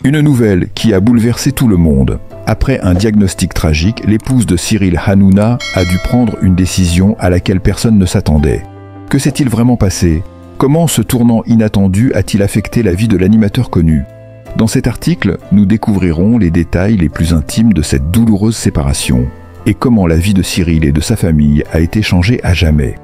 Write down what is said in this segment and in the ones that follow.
Une nouvelle qui a bouleversé tout le monde. Après un diagnostic tragique, l'épouse de Cyril Hanouna a dû prendre une décision à laquelle personne ne s'attendait. Que s'est-il vraiment passé? Comment ce tournant inattendu a-t-il affecté la vie de l'animateur connu? Dans cet article, nous découvrirons les détails les plus intimes de cette douloureuse séparation et comment la vie de Cyril et de sa famille a été changée à jamais.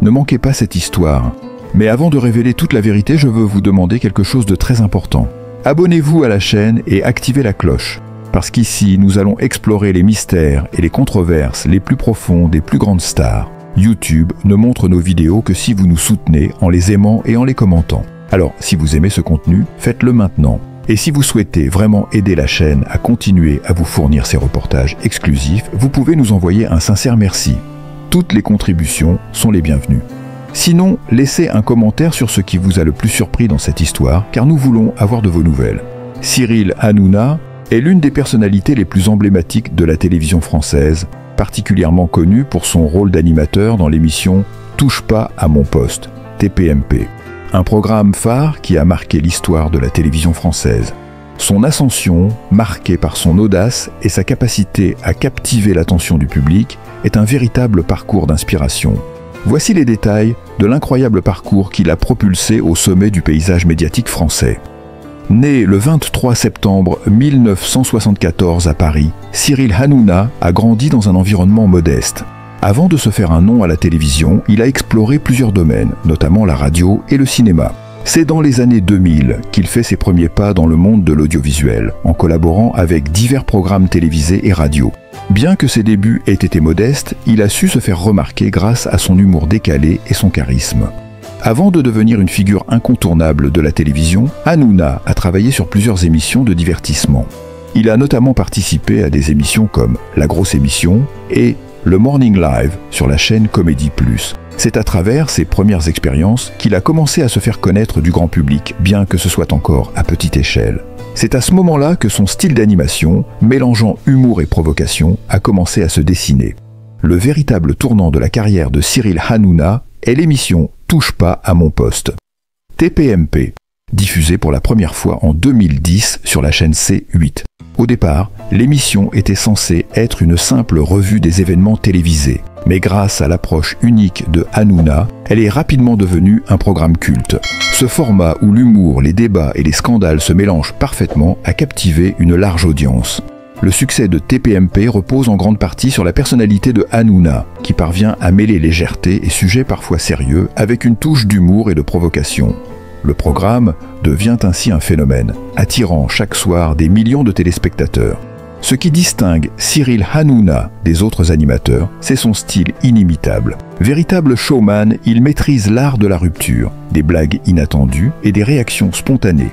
Ne manquez pas cette histoire. Mais avant de révéler toute la vérité, je veux vous demander quelque chose de très important. Abonnez-vous à la chaîne et activez la cloche, parce qu'ici, nous allons explorer les mystères et les controverses les plus profonds des plus grandes stars. YouTube ne montre nos vidéos que si vous nous soutenez en les aimant et en les commentant. Alors, si vous aimez ce contenu, faites-le maintenant. Et si vous souhaitez vraiment aider la chaîne à continuer à vous fournir ces reportages exclusifs, vous pouvez nous envoyer un sincère merci. Toutes les contributions sont les bienvenues. Sinon, laissez un commentaire sur ce qui vous a le plus surpris dans cette histoire, car nous voulons avoir de vos nouvelles. Cyril Hanouna est l'une des personnalités les plus emblématiques de la télévision française, particulièrement connu pour son rôle d'animateur dans l'émission « Touche pas à mon poste » (TPMP). Un programme phare qui a marqué l'histoire de la télévision française. Son ascension, marquée par son audace et sa capacité à captiver l'attention du public, est un véritable parcours d'inspiration. Voici les détails de l'incroyable parcours qui l'a propulsé au sommet du paysage médiatique français. Né le 23 septembre 1974 à Paris, Cyril Hanouna a grandi dans un environnement modeste. Avant de se faire un nom à la télévision, il a exploré plusieurs domaines, notamment la radio et le cinéma. C'est dans les années 2000 qu'il fait ses premiers pas dans le monde de l'audiovisuel, en collaborant avec divers programmes télévisés et radio. Bien que ses débuts aient été modestes, il a su se faire remarquer grâce à son humour décalé et son charisme. Avant de devenir une figure incontournable de la télévision, Hanouna a travaillé sur plusieurs émissions de divertissement. Il a notamment participé à des émissions comme La Grosse Émission et le Morning Live sur la chaîne Comédie Plus. C'est à travers ses premières expériences qu'il a commencé à se faire connaître du grand public, bien que ce soit encore à petite échelle. C'est à ce moment-là que son style d'animation, mélangeant humour et provocation, a commencé à se dessiner. Le véritable tournant de la carrière de Cyril Hanouna est l'émission « Touche pas à mon poste » (TPMP), diffusée pour la première fois en 2010 sur la chaîne C8. Au départ, l'émission était censée être une simple revue des événements télévisés. Mais grâce à l'approche unique de Hanouna, elle est rapidement devenue un programme culte. Ce format où l'humour, les débats et les scandales se mélangent parfaitement a captivé une large audience. Le succès de TPMP repose en grande partie sur la personnalité de Hanouna, qui parvient à mêler légèreté et sujets parfois sérieux avec une touche d'humour et de provocation. Le programme devient ainsi un phénomène, attirant chaque soir des millions de téléspectateurs. Ce qui distingue Cyril Hanouna des autres animateurs, c'est son style inimitable. Véritable showman, il maîtrise l'art de la rupture, des blagues inattendues et des réactions spontanées.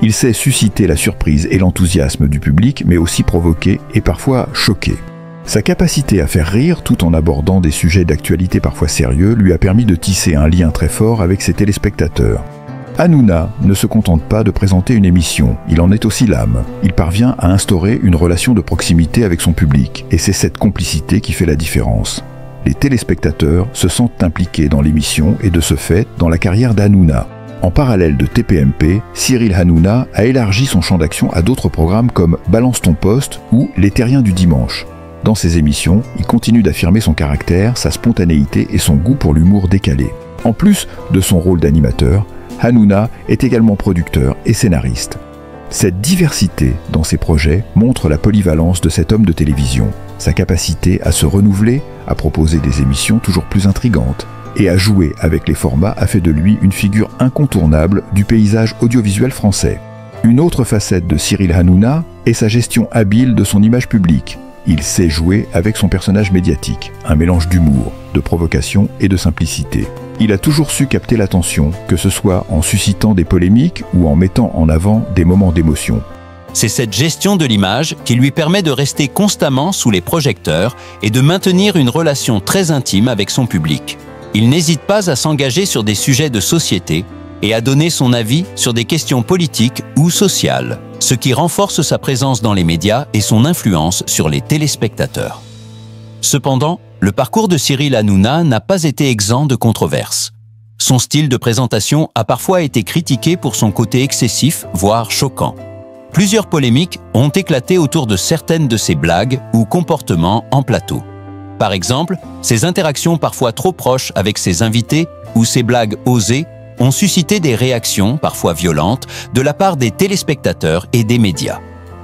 Il sait susciter la surprise et l'enthousiasme du public, mais aussi provoquer et parfois choquer. Sa capacité à faire rire tout en abordant des sujets d'actualité parfois sérieux lui a permis de tisser un lien très fort avec ses téléspectateurs. Hanouna ne se contente pas de présenter une émission, il en est aussi l'âme. Il parvient à instaurer une relation de proximité avec son public, et c'est cette complicité qui fait la différence. Les téléspectateurs se sentent impliqués dans l'émission et de ce fait dans la carrière d'Hanouna. En parallèle de TPMP, Cyril Hanouna a élargi son champ d'action à d'autres programmes comme Balance ton poste ou Les Terriens du dimanche. Dans ces émissions, il continue d'affirmer son caractère, sa spontanéité et son goût pour l'humour décalé. En plus de son rôle d'animateur, Hanouna est également producteur et scénariste. Cette diversité dans ses projets montre la polyvalence de cet homme de télévision, sa capacité à se renouveler, à proposer des émissions toujours plus intrigantes et à jouer avec les formats a fait de lui une figure incontournable du paysage audiovisuel français. Une autre facette de Cyril Hanouna est sa gestion habile de son image publique. Il sait jouer avec son personnage médiatique, un mélange d'humour, de provocation et de simplicité. Il a toujours su capter l'attention, que ce soit en suscitant des polémiques ou en mettant en avant des moments d'émotion. C'est cette gestion de l'image qui lui permet de rester constamment sous les projecteurs et de maintenir une relation très intime avec son public. Il n'hésite pas à s'engager sur des sujets de société et à donner son avis sur des questions politiques ou sociales, ce qui renforce sa présence dans les médias et son influence sur les téléspectateurs. Cependant, le parcours de Cyril Hanouna n'a pas été exempt de controverses. Son style de présentation a parfois été critiqué pour son côté excessif, voire choquant. Plusieurs polémiques ont éclaté autour de certaines de ses blagues ou comportements en plateau. Par exemple, ses interactions parfois trop proches avec ses invités ou ses blagues osées ont suscité des réactions, parfois violentes, de la part des téléspectateurs et des médias.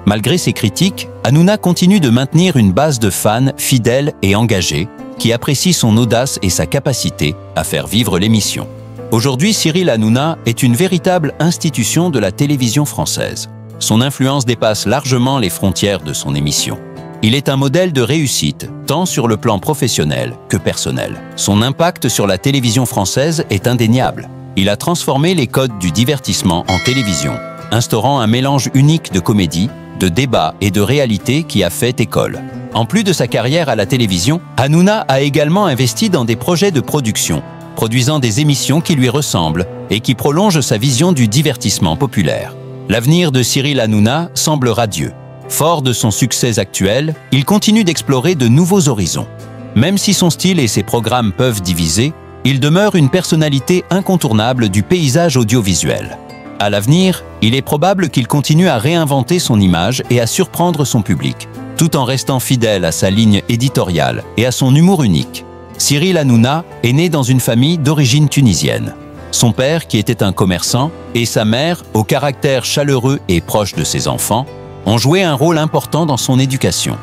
Malgré ces critiques, Hanouna continue de maintenir une base de fans fidèles et engagés qui apprécient son audace et sa capacité à faire vivre l'émission. Aujourd'hui, Cyril Hanouna est une véritable institution de la télévision française. Son influence dépasse largement les frontières de son émission. Il est un modèle de réussite, tant sur le plan professionnel que personnel. Son impact sur la télévision française est indéniable. Il a transformé les codes du divertissement en télévision, instaurant un mélange unique de comédie, de débat et de réalité qui a fait école. En plus de sa carrière à la télévision, Hanouna a également investi dans des projets de production, produisant des émissions qui lui ressemblent et qui prolongent sa vision du divertissement populaire. L'avenir de Cyril Hanouna semble radieux. Fort de son succès actuel, il continue d'explorer de nouveaux horizons. Même si son style et ses programmes peuvent diviser, il demeure une personnalité incontournable du paysage audiovisuel. À l'avenir, il est probable qu'il continue à réinventer son image et à surprendre son public, tout en restant fidèle à sa ligne éditoriale et à son humour unique. Cyril Hanouna est né dans une famille d'origine tunisienne. Son père, qui était un commerçant, et sa mère, au caractère chaleureux et proche de ses enfants, ont joué un rôle important dans son éducation.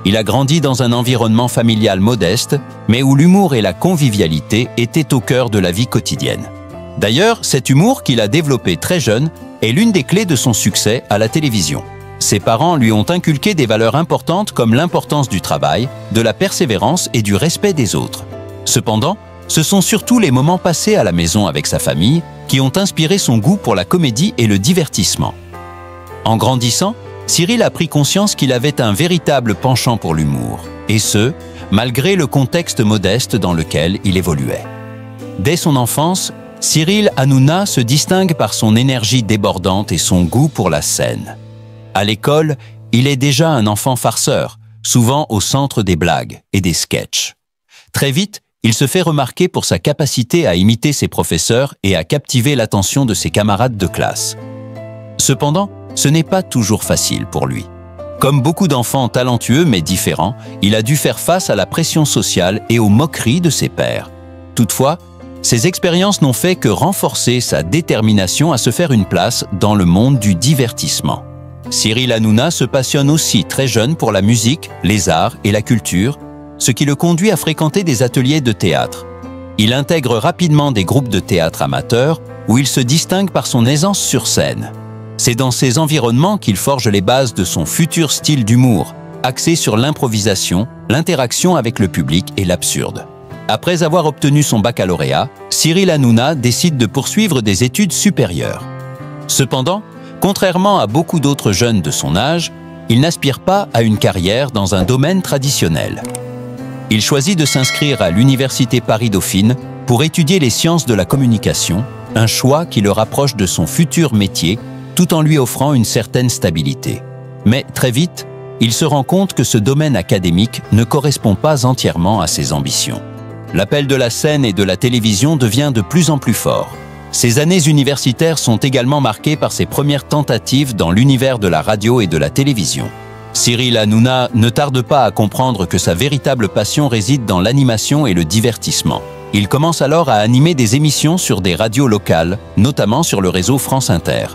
Il a grandi dans un environnement familial modeste, mais où l'humour et la convivialité étaient au cœur de la vie quotidienne. D'ailleurs, cet humour qu'il a développé très jeune est l'une des clés de son succès à la télévision. Ses parents lui ont inculqué des valeurs importantes comme l'importance du travail, de la persévérance et du respect des autres. Cependant, ce sont surtout les moments passés à la maison avec sa famille qui ont inspiré son goût pour la comédie et le divertissement. En grandissant, Cyril a pris conscience qu'il avait un véritable penchant pour l'humour, et ce, malgré le contexte modeste dans lequel il évoluait. Dès son enfance, Cyril Hanouna se distingue par son énergie débordante et son goût pour la scène. À l'école, il est déjà un enfant farceur, souvent au centre des blagues et des sketchs. Très vite, il se fait remarquer pour sa capacité à imiter ses professeurs et à captiver l'attention de ses camarades de classe. Cependant, ce n'est pas toujours facile pour lui. Comme beaucoup d'enfants talentueux mais différents, il a dû faire face à la pression sociale et aux moqueries de ses pairs. Toutefois, ces expériences n'ont fait que renforcer sa détermination à se faire une place dans le monde du divertissement. Cyril Hanouna se passionne aussi très jeune pour la musique, les arts et la culture, ce qui le conduit à fréquenter des ateliers de théâtre. Il intègre rapidement des groupes de théâtre amateurs où il se distingue par son aisance sur scène. C'est dans ces environnements qu'il forge les bases de son futur style d'humour, axé sur l'improvisation, l'interaction avec le public et l'absurde. Après avoir obtenu son baccalauréat, Cyril Hanouna décide de poursuivre des études supérieures. Cependant, contrairement à beaucoup d'autres jeunes de son âge, il n'aspire pas à une carrière dans un domaine traditionnel. Il choisit de s'inscrire à l'Université Paris-Dauphine pour étudier les sciences de la communication, un choix qui le rapproche de son futur métier tout en lui offrant une certaine stabilité. Mais très vite, il se rend compte que ce domaine académique ne correspond pas entièrement à ses ambitions. L'appel de la scène et de la télévision devient de plus en plus fort. Ses années universitaires sont également marquées par ses premières tentatives dans l'univers de la radio et de la télévision. Cyril Hanouna ne tarde pas à comprendre que sa véritable passion réside dans l'animation et le divertissement. Il commence alors à animer des émissions sur des radios locales, notamment sur le réseau France Inter.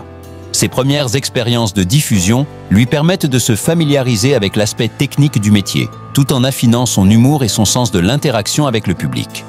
Ses premières expériences de diffusion lui permettent de se familiariser avec l'aspect technique du métier, tout en affinant son humour et son sens de l'interaction avec le public.